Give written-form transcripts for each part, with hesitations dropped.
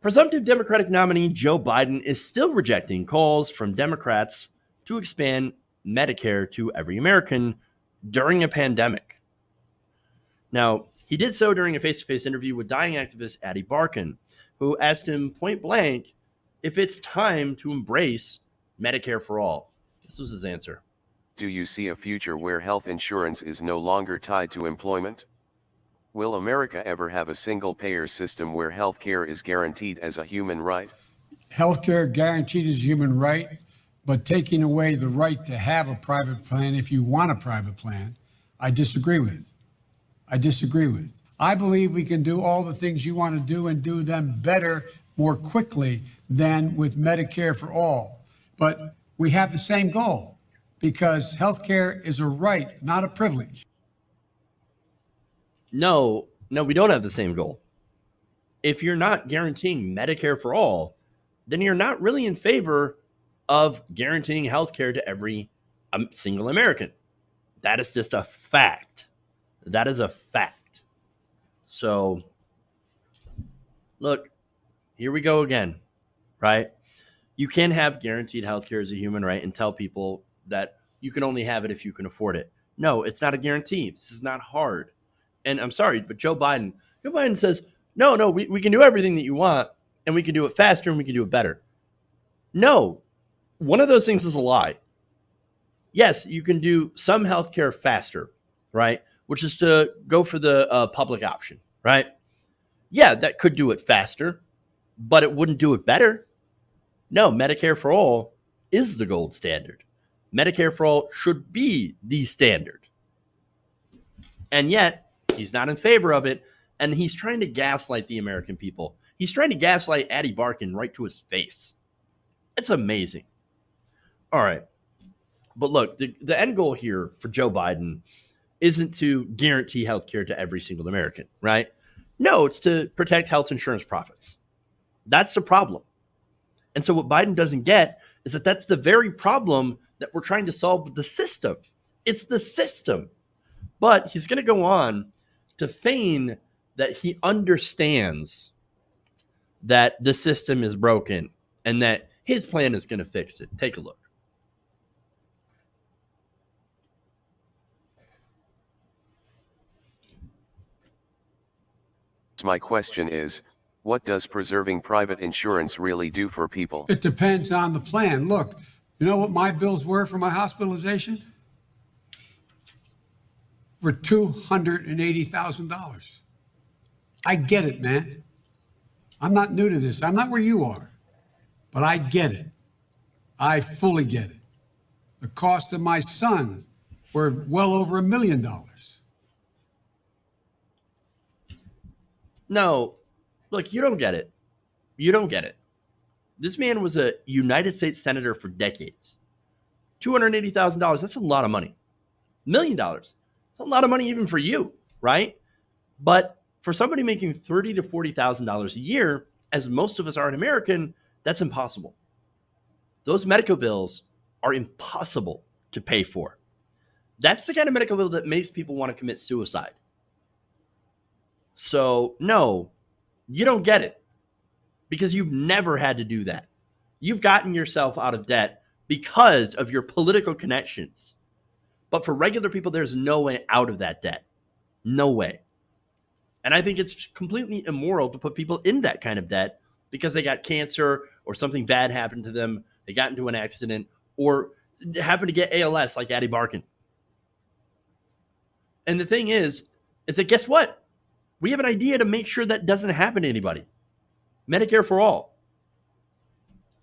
Presumptive Democratic nominee Joe Biden is still rejecting calls from Democrats to expand Medicare to every American during a pandemic. Now, he did so during a face-to-face interview with dying activist Addie Barkan, who asked him point blank if it's time to embrace Medicare for all. This was his answer. Do you see a future where health insurance is no longer tied to employment? Will America ever have a single-payer system where healthcare is guaranteed as a human right? Healthcare guaranteed as a human right, but taking away the right to have a private plan if you want a private plan, I disagree with. I believe we can do all the things you want to do and do them better, more quickly than with Medicare for all. But we have the same goal because healthcare is a right, not a privilege. No, we don't have the same goal. If you're not guaranteeing Medicare for all, then you're not really in favor of guaranteeing healthcare to every single American. That is just a fact. That is a fact. So, look, here we go again, right? You can have guaranteed healthcare as a human right and tell people that you can only have it if you can afford it. No, it's not a guarantee. This is not hard. And I'm sorry, but Joe Biden says, no, we can do everything that you want, and we can do it faster, and we can do it better. No, one of those things is a lie. Yes, you can do some healthcare faster, right? Which is to go for the public option, right? Yeah, that could do it faster, but it wouldn't do it better. No, Medicare for all is the gold standard. Medicare for all should be the standard. And yet, he's not in favor of it, and he's trying to gaslight the American people. He's trying to gaslight Addie Barkan right to his face. It's amazing. All right. But look, the end goal here for Joe Biden isn't to guarantee health care to every single American, right? No, it's to protect health insurance profits. That's the problem. And so what Biden doesn't get is that that's the very problem that we're trying to solve with the system. It's the system. But he's going to go on to feign that he understands that the system is broken and that his plan is going to fix it. Take a look. My question is, what does preserving private insurance really do for people? It depends on the plan. Look, you know what my bills were for my hospitalization? For $280,000. I get it, man. I'm not new to this. I'm not where you are, but I get it. I fully get it. The cost of my sons were well over $1 million. No, look, you don't get it. You don't get it. This man was a United States senator for decades. $280,000, that's a lot of money. $1 million, it's a lot of money even for you, right? But for somebody making $30,000 to $40,000 a year, as most of us are an American, that's impossible. Those medical bills are impossible to pay for. That's the kind of medical bill that makes people want to commit suicide. So, no, you don't get it because you've never had to do that. You've gotten yourself out of debt because of your political connections. But for regular people, there's no way out of that debt. No way. And I think it's completely immoral to put people in that kind of debt because they got cancer or something bad happened to them. They got into an accident or happened to get ALS like Addie Barkan. And the thing is that guess what? We have an idea to make sure that doesn't happen to anybody. Medicare for all.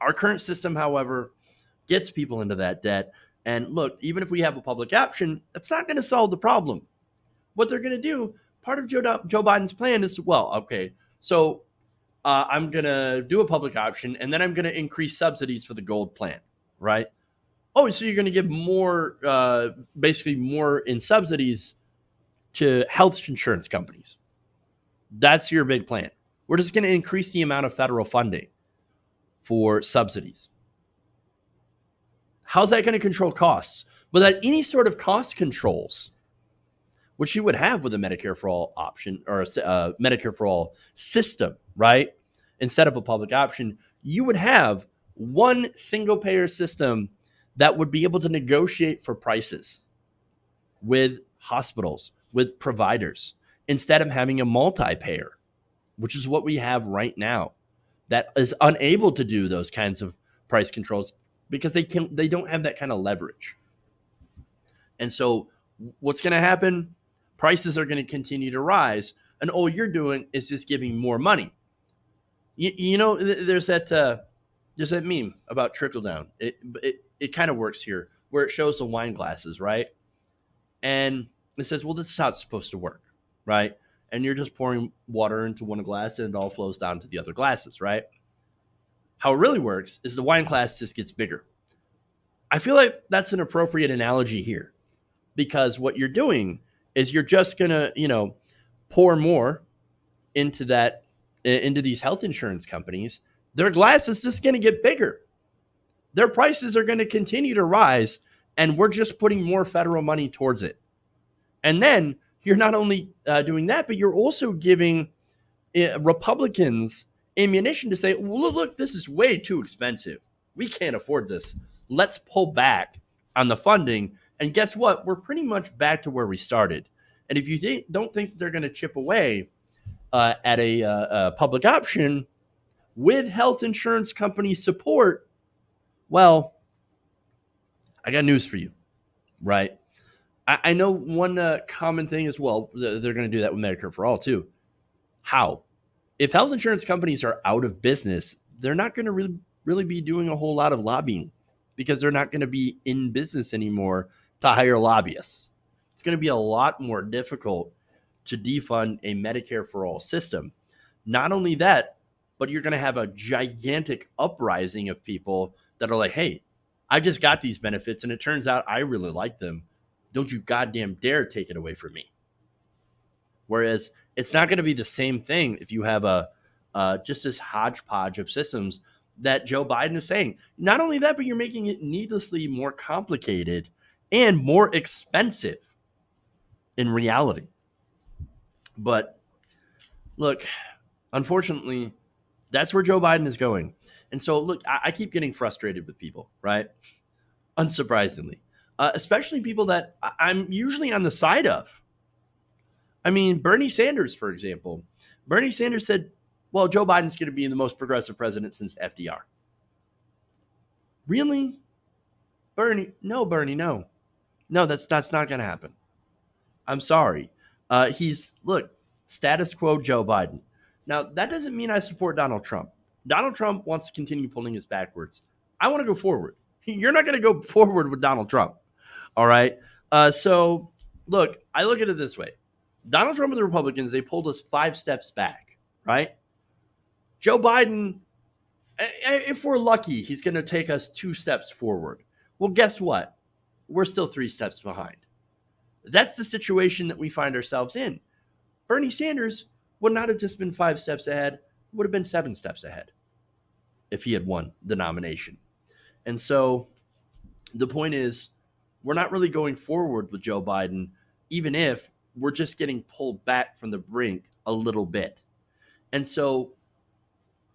Our current system, however, gets people into that debt. And look, even if we have a public option, that's not going to solve the problem. What they're going to do, part of Joe Biden's plan is to, I'm going to do a public option, and then I'm going to increase subsidies for the gold plan, right? Oh, so you're going to give more, basically more in subsidies to health insurance companies. That's your big plan. We're just going to increase the amount of federal funding for subsidies. How's that going to control costs? Without any sort of cost controls, which you would have with a Medicare for all option or a Medicare for all system, right? instead of a public option, you would have one single payer system that would be able to negotiate for prices with hospitals, with providers, instead of having a multi-payer, which is what we have right now, that is unable to do those kinds of price controls because they don't have that kind of leverage. And so what's going to happen? Prices are going to continue to rise, and all you're doing is just giving more money. You know, there's that meme about trickle down. It kind of works here, where it shows the wine glasses, right? And it says, well, this is how it's supposed to work, right? And you're just pouring water into one glass and it all flows down to the other glasses, right? How it really works is the wine glass just gets bigger. I feel like that's an appropriate analogy here, because what you're doing is you're just going to, pour more into these health insurance companies. Their glass is just going to get bigger. Their prices are going to continue to rise, and we're just putting more federal money towards it. And then you're not only doing that, but you're also giving Republicans ammunition to say, well, look, this is way too expensive. We can't afford this. Let's pull back on the funding. And guess what? We're pretty much back to where we started. And if you don't think that they're going to chip away at a public option with health insurance company support, well, I got news for you, right? I know one common thing as well. They're going to do that with Medicare for All too. How? If health insurance companies are out of business, they're not going to really be doing a whole lot of lobbying, because they're not going to be in business anymore to hire lobbyists. It's going to be a lot more difficult to defund a Medicare for All system. Not only that, but you're going to have a gigantic uprising of people that are like, hey, I just got these benefits and it turns out I really like them. Don't you goddamn dare take it away from me. Whereas it's not going to be the same thing if you have just this hodgepodge of systems that Joe Biden is saying. Not only that, but you're making it needlessly more complicated and more expensive in reality. But look, unfortunately, that's where Joe Biden is going. And so, look, I keep getting frustrated with people, right? Unsurprisingly, especially people that I'm usually on the side of. I mean, Bernie Sanders, for example. Bernie Sanders said, well, Joe Biden's going to be the most progressive president since FDR. Really? Bernie, no. No, that's not going to happen. I'm sorry. Look, status quo Joe Biden. Now, that doesn't mean I support Donald Trump. Donald Trump wants to continue pulling us backwards. I want to go forward. You're not going to go forward with Donald Trump. All right? So, look, I look at it this way. Donald Trump and the Republicans, they pulled us 5 steps back, right? Joe Biden, if we're lucky, he's going to take us 2 steps forward. Well, guess what? We're still 3 steps behind. That's the situation that we find ourselves in. Bernie Sanders would not have just been 5 steps ahead, would have been 7 steps ahead if he had won the nomination. And so the point is, we're not really going forward with Joe Biden, even if we're just getting pulled back from the brink a little bit. And so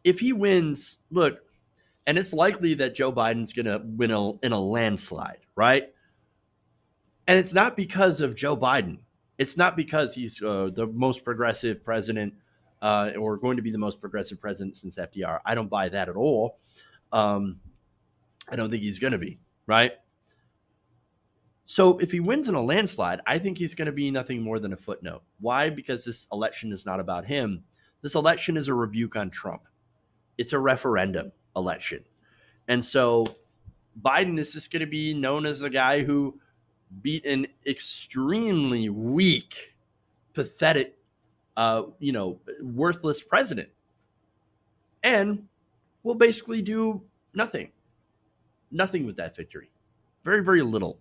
if he wins, look, and it's likely that Joe Biden's going to win in a landslide, right? And it's not because of Joe Biden. It's not because he's the most progressive president or going to be the most progressive president since FDR. I don't buy that at all. I don't think he's going to be, right? So if he wins in a landslide, I think he's going to be nothing more than a footnote. Why? Because this election is not about him. This election is a rebuke on Trump. It's a referendum election. And so Biden is just going to be known as the guy who beat an extremely weak, pathetic, worthless president. And will basically do nothing. Nothing with that victory. Very, very little.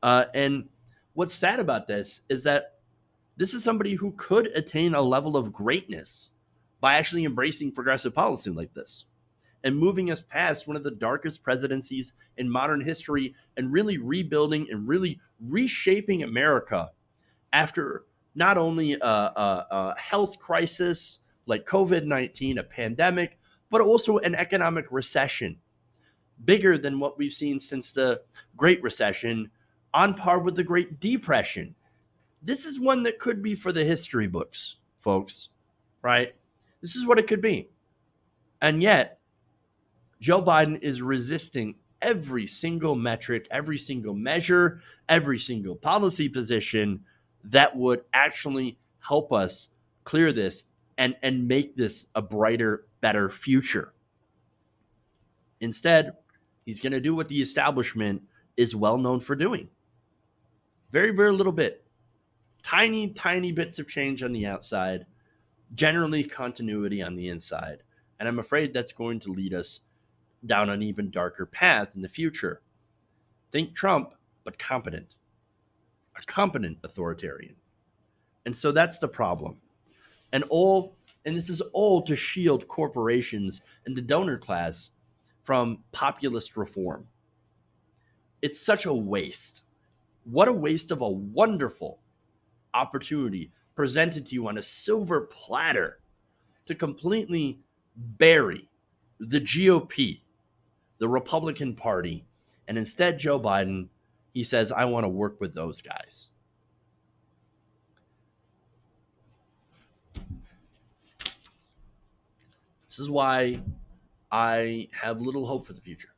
And what's sad about this is that this is somebody who could attain a level of greatness by actually embracing progressive policy like this and moving us past one of the darkest presidencies in modern history and really rebuilding and really reshaping America after not only a health crisis, like COVID-19, a pandemic, but also an economic recession, bigger than what we've seen since the Great Recession, on par with the Great Depression. This is one that could be for the history books, folks, right? This is what it could be. And yet, Joe Biden is resisting every single metric, every single measure, every single policy position that would actually help us clear this and make this a brighter, better future. Instead, he's going to do what the establishment is well known for doing. Very, very little bit. Tiny, tiny bits of change on the outside, generally continuity on the inside. And I'm afraid that's going to lead us down an even darker path in the future. Think Trump, but competent. A competent authoritarian. And so that's the problem. And this is all to shield corporations and the donor class from populist reform. It's such a waste. What a waste of a wonderful opportunity presented to you on a silver platter to completely bury the GOP, the Republican Party, and instead Joe Biden, he says, I want to work with those guys. This is why I have little hope for the future.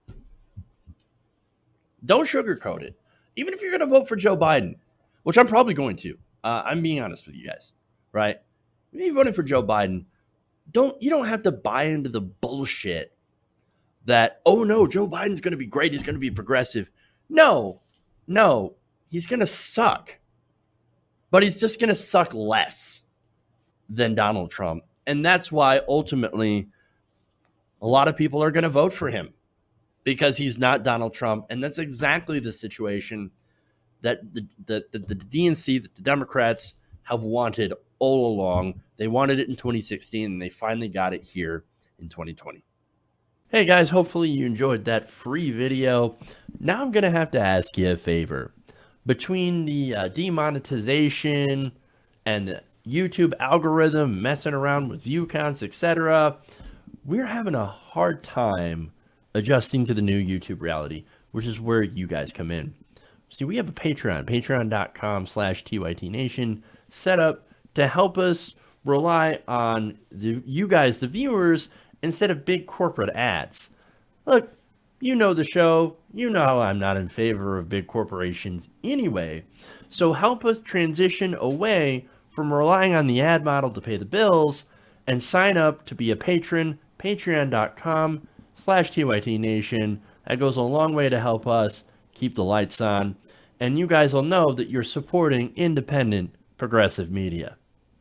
Don't sugarcoat it. Even if you're going to vote for Joe Biden, which I'm probably going to, I'm being honest with you guys, right? If you're voting for Joe Biden, you don't have to buy into the bullshit that, oh no, Joe Biden's going to be great. He's going to be progressive. No, he's going to suck. But he's just going to suck less than Donald Trump. And that's why ultimately a lot of people are going to vote for him because he's not Donald Trump. And that's exactly the situation that the DNC, that the Democrats have wanted all along. They wanted it in 2016 and they finally got it here in 2020. Hey guys, hopefully you enjoyed that free video. Now I'm going to have to ask you a favor. Between the demonetization and the YouTube algorithm messing around with view counts, etc., we're having a hard time adjusting to the new YouTube reality, which is where you guys come in. See, we have a Patreon, patreon.com/TYTNation, set up to help us rely on you guys, the viewers, instead of big corporate ads. Look, you know the show. You know how I'm not in favor of big corporations anyway. So help us transition away from relying on the ad model to pay the bills and sign up to be a patron, patreon.com/TYTNation. That goes a long way to help us keep the lights on. And you guys will know that you're supporting independent, progressive media.